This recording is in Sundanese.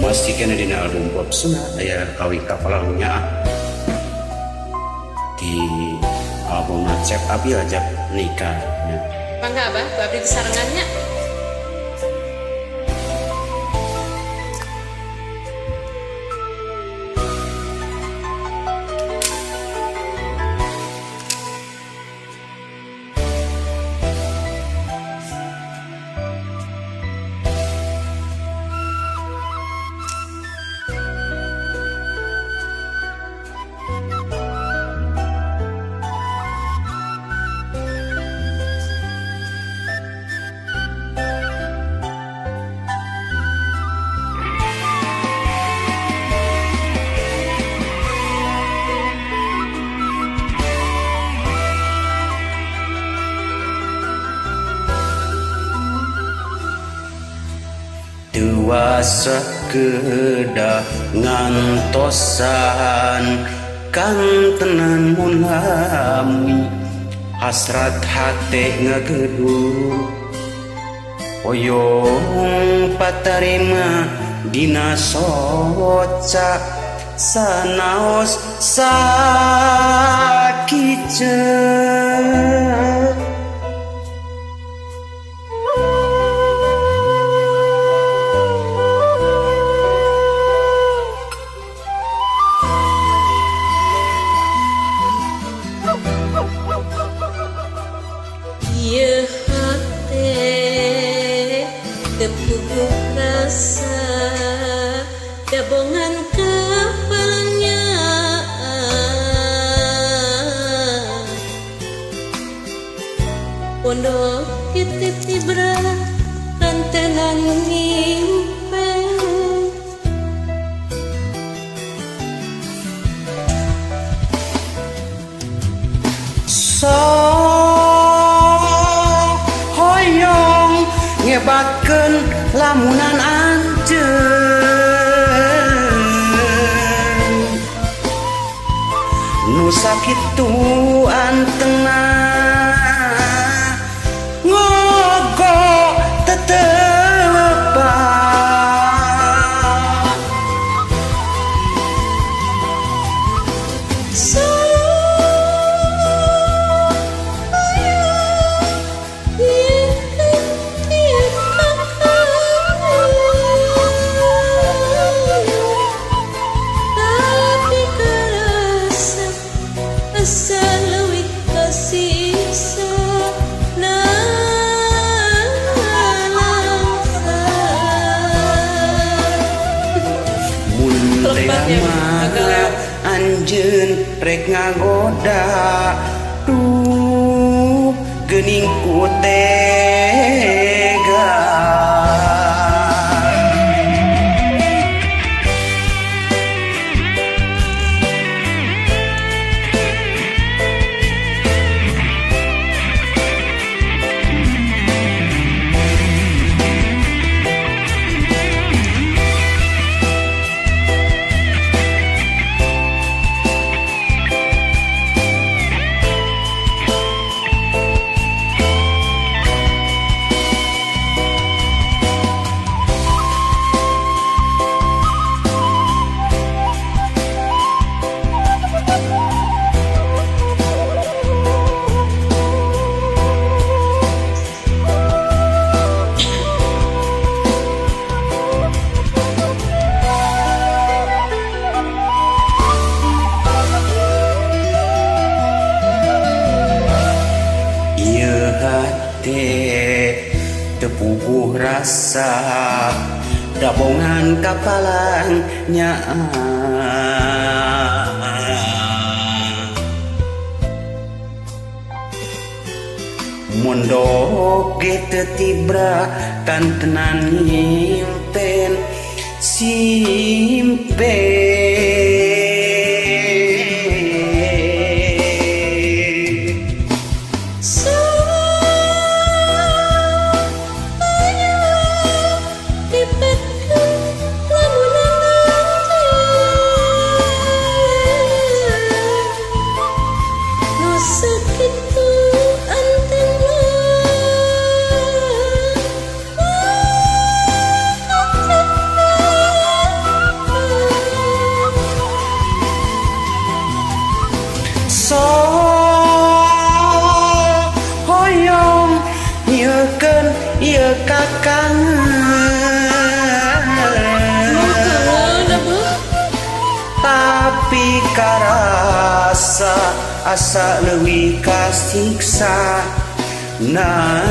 masih kena dina album pop suna aya kawi kapalalnya di album Cep Abi ajak nikah ya. Bangga abah, abdi disarengannya. Dewasa kedah ngantosan kan tenan mun lami hasrat hate ngageduh oyong patarima dina soca sanaos sakiceuk. Ieu hate tepuguh rasa gabungan kepalanya pondok titip berat rantenan ngimpe ngebatkeun lamunan anjeun nu sakitu antengna ngogo teteupan anjeun rek ngagoda duh geuning ku tega. Tepuguh rasa dabongan kapalangnya mondok ge tibra kan tenan nyimpen simpen kangen abah. Tapi karasa asa leuwih kasiksa nansa